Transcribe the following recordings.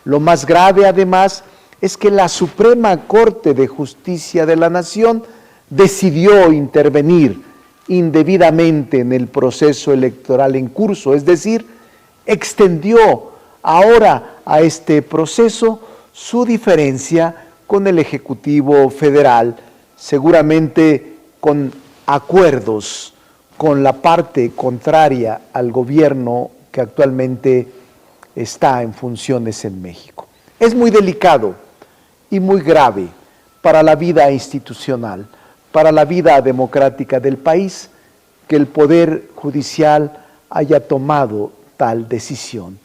Lo más grave, además, es que la Suprema Corte de Justicia de la Nación decidió intervenir indebidamente en el proceso electoral en curso, es decir, extendió ahora a este proceso su diferencia con el Ejecutivo Federal, seguramente con acuerdos con la parte contraria al gobierno que actualmente está en funciones en México. Es muy delicado y muy grave para la vida institucional, para la vida democrática del país, que el Poder Judicial haya tomado tal decisión.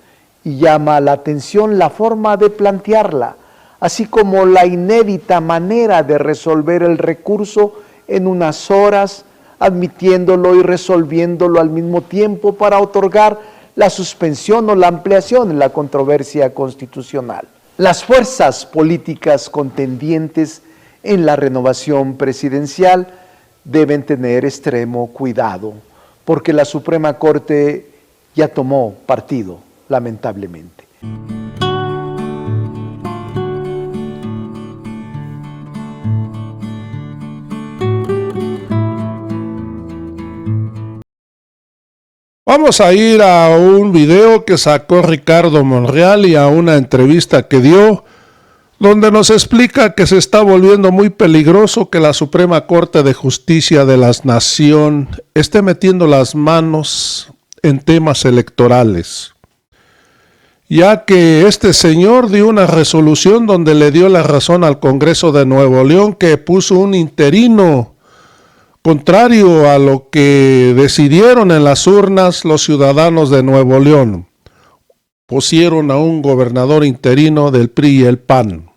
Y llama la atención la forma de plantearla, así como la inédita manera de resolver el recurso en unas horas, admitiéndolo y resolviéndolo al mismo tiempo para otorgar la suspensión o la ampliación en la controversia constitucional. Las fuerzas políticas contendientes en la renovación presidencial deben tener extremo cuidado, porque la Suprema Corte ya tomó partido, lamentablemente. Vamos a ir a un video que sacó Ricardo Monreal y a una entrevista que dio, donde nos explica que se está volviendo muy peligroso que la Suprema Corte de Justicia de la Nación esté metiendo las manos en temas electorales, ya que este señor dio una resolución donde le dio la razón al Congreso de Nuevo León, que puso un interino contrario a lo que decidieron en las urnas los ciudadanos de Nuevo León. Pusieron a un gobernador interino del PRI y el PAN.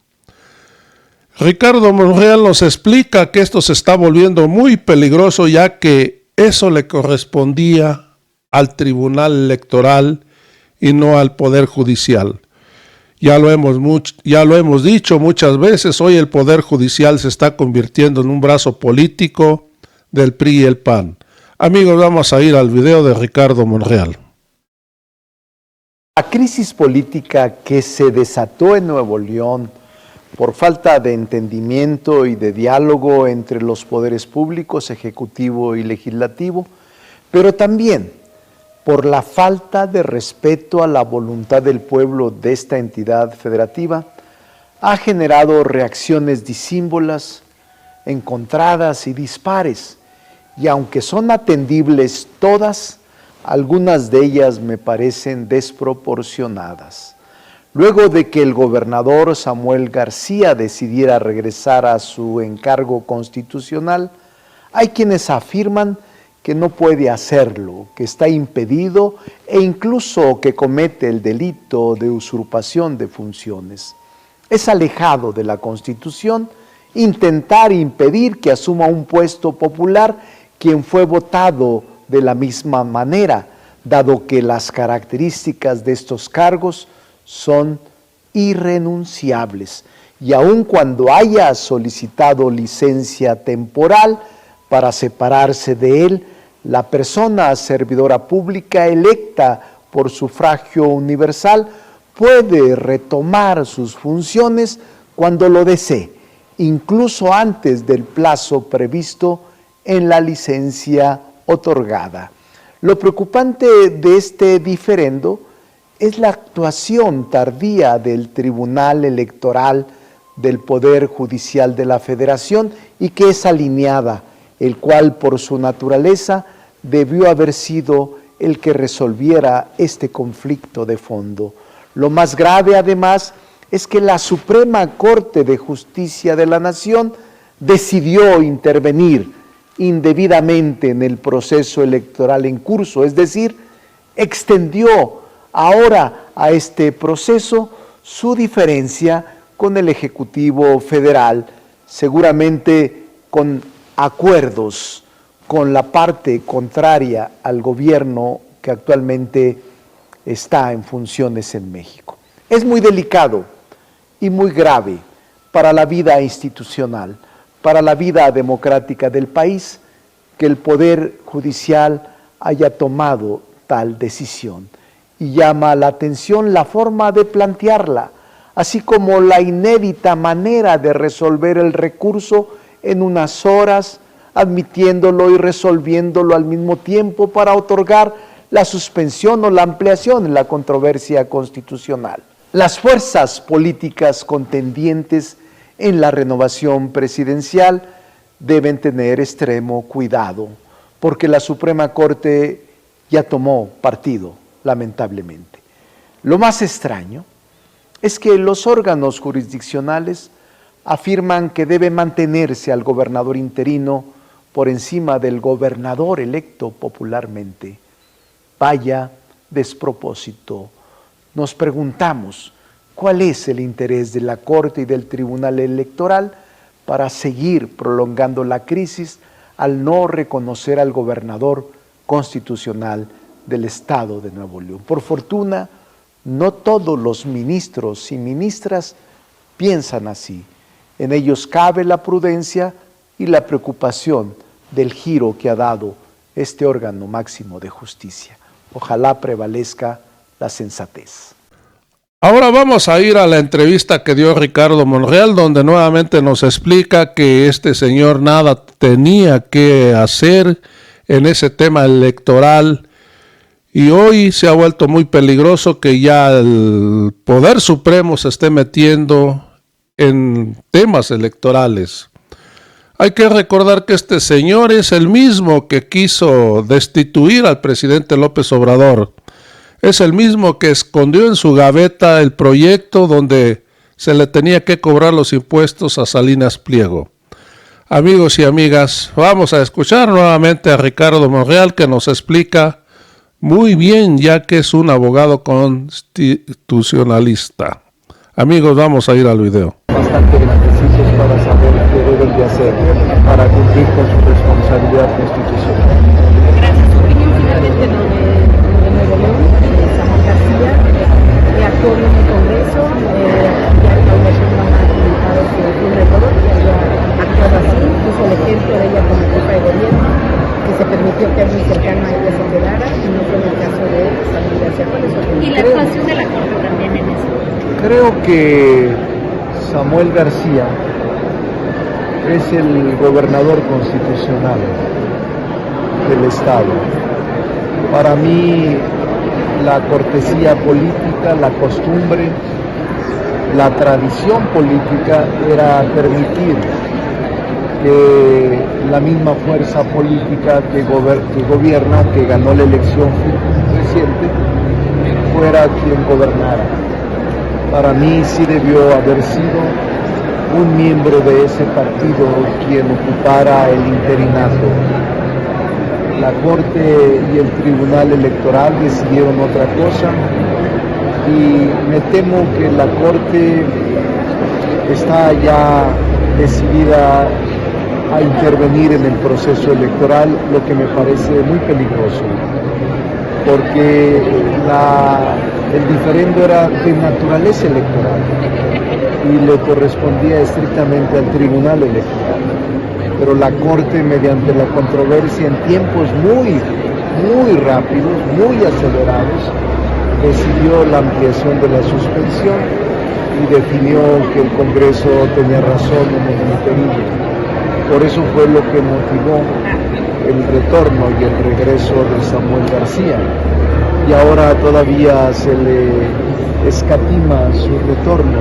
Ricardo Monreal nos explica que esto se está volviendo muy peligroso, ya que eso le correspondía al Tribunal Electoral y no al Poder Judicial. Ya lo hemos dicho muchas veces, hoy el Poder Judicial se está convirtiendo en un brazo político del PRI y el PAN. Amigos, vamos a ir al video de Ricardo Monreal. La crisis política que se desató en Nuevo León por falta de entendimiento y de diálogo entre los poderes públicos, ejecutivo y legislativo, pero también por la falta de respeto a la voluntad del pueblo de esta entidad federativa, ha generado reacciones disímbolas, encontradas y dispares, y aunque son atendibles todas, algunas de ellas me parecen desproporcionadas. Luego de que el gobernador Samuel García decidiera regresar a su encargo constitucional, hay quienes afirman que no puede hacerlo, que está impedido e incluso que comete el delito de usurpación de funciones. Es alejado de la Constitución intentar impedir que asuma un puesto popular quien fue votado de la misma manera, dado que las características de estos cargos son irrenunciables, y aun cuando haya solicitado licencia temporal para separarse de él, la persona servidora pública electa por sufragio universal puede retomar sus funciones cuando lo desee, incluso antes del plazo previsto en la licencia otorgada. Lo preocupante de este diferendo es la actuación tardía del Tribunal Electoral del Poder Judicial de la Federación y que es alineada, el cual por su naturaleza debió haber sido el que resolviera este conflicto de fondo. Lo más grave, además, es que la Suprema Corte de Justicia de la Nación decidió intervenir indebidamente en el proceso electoral en curso, es decir, extendió ahora a este proceso su diferencia con el Ejecutivo Federal, seguramente con acuerdos con la parte contraria al gobierno que actualmente está en funciones en México. Es muy delicado y muy grave para la vida institucional, para la vida democrática del país, que el Poder Judicial haya tomado tal decisión. Y llama la atención la forma de plantearla, así como la inédita manera de resolver el recurso en unas horas, admitiéndolo y resolviéndolo al mismo tiempo para otorgar la suspensión o la ampliación en la controversia constitucional. Las fuerzas políticas contendientes en la renovación presidencial deben tener extremo cuidado, porque la Suprema Corte ya tomó partido, lamentablemente. Lo más extraño es que los órganos jurisdiccionales afirman que debe mantenerse al gobernador interino por encima del gobernador electo popularmente. Vaya despropósito. Nos preguntamos, ¿cuál es el interés de la Corte y del Tribunal Electoral para seguir prolongando la crisis al no reconocer al gobernador constitucional del Estado de Nuevo León? Por fortuna, no todos los ministros y ministras piensan así. En ellos cabe la prudencia y la preocupación del giro que ha dado este órgano máximo de justicia. Ojalá prevalezca la sensatez. Ahora vamos a ir a la entrevista que dio Ricardo Monreal, donde nuevamente nos explica que este señor nada tenía que hacer en ese tema electoral, y hoy se ha vuelto muy peligroso que ya el Poder Supremo se esté metiendo en temas electorales. Hay que recordar que este señor es el mismo que quiso destituir al presidente López Obrador. Es el mismo que escondió en su gaveta el proyecto donde se le tenía que cobrar los impuestos a Salinas Pliego. Amigos y amigas, vamos a escuchar nuevamente a Ricardo Monreal, que nos explica muy bien, ya que es un abogado constitucionalista. Amigos, vamos a ir al video. Bastante grandecitos para saber qué deben de hacer para cumplir con su responsabilidad constitucional. Gracias. Su opinión finalmente lo de Nuevo León, de Samuel García, que actuó en el Congreso, ya la Universidad no ha comunicado que fue un error, que haya actuado así, puso el ejemplo de ella como jefa de gobierno, que se permitió que alguien cercano a ella se quedara, y no fue en el caso de Samuel García. Por eso, y la actuación de la Corte también en eso. Creo que Samuel García es el gobernador constitucional del Estado. Para mí, la cortesía política, la costumbre, la tradición política era permitir que la misma fuerza política que gobierna, que ganó la elección reciente, fuera quien gobernara. Para mí sí debió haber sido un miembro de ese partido quien ocupara el interinato. La Corte y el Tribunal Electoral decidieron otra cosa, y me temo que la Corte está ya decidida a intervenir en el proceso electoral, lo que me parece muy peligroso, porque el diferendo era de naturaleza electoral y le correspondía estrictamente al Tribunal Electoral. Pero la Corte, mediante la controversia en tiempos muy rápidos, muy acelerados, decidió la ampliación de la suspensión y definió que el Congreso tenía razón en el interino. Por eso fue lo que motivó el retorno y el regreso de Samuel García. Y ahora todavía se le escatima su retorno.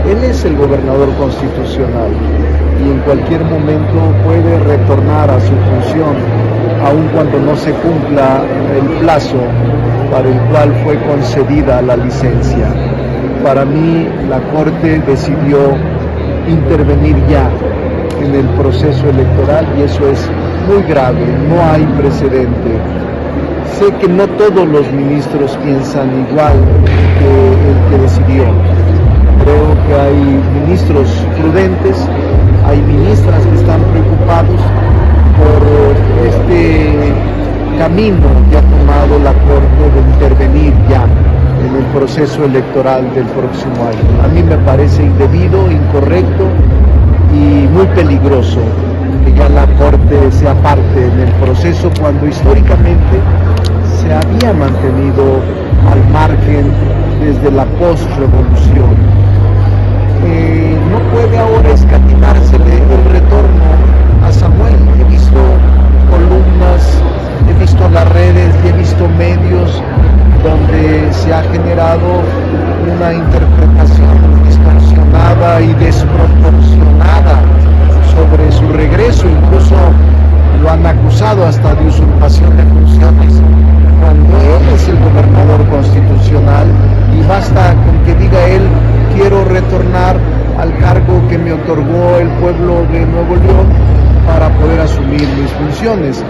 Él es el gobernador constitucional y en cualquier momento puede retornar a su función, aun cuando no se cumpla el plazo para el cual fue concedida la licencia. Para mí, la Corte decidió intervenir ya en el proceso electoral y eso es muy grave, no hay precedente. Sé que no todos los ministros piensan igual que el que decidió. Creo que hay ministros prudentes, hay ministras que están preocupados por este camino que ha tomado la Corte de intervenir ya en el proceso electoral del próximo año. A mí me parece indebido, incorrecto y muy peligroso que ya la Corte sea parte en el proceso cuando históricamente se había mantenido al margen desde la post-revolución. se ha generado una interpretación distorsionada y desproporcionada sobre su regreso. Incluso lo han acusado hasta de usurpación de funciones, cuando él es el gobernador constitucional, y basta con que diga él: quiero retornar al cargo que me otorgó el pueblo de Nuevo León para poder asumir mis funciones.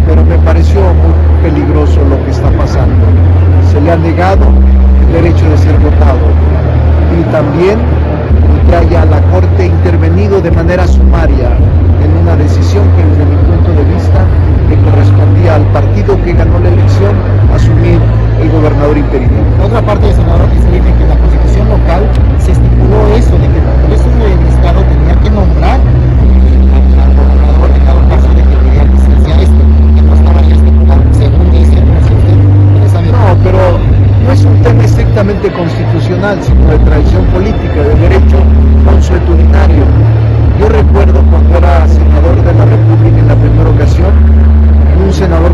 Pero me pareció muy peligroso lo que está pasando. Se le ha negado el derecho de ser votado, y también que haya la Corte intervenido de manera sumaria en una decisión que, desde mi punto de vista, le correspondía al partido que ganó la elección asumir el gobernador interino. Por otra parte, senador, dice que en la Constitución local se estipuló eso, de que el Congreso del Estado tenía que nombrar al gobernador en dado caso de que quería licencia esto, que no estaba ya estipulado, según dice, no sé usted. No, pero no es un tema estrictamente constitucional, sino de tradición política, de derecho consuetudinario. Yo recuerdo cuando era senador de la República en la primera ocasión, un senador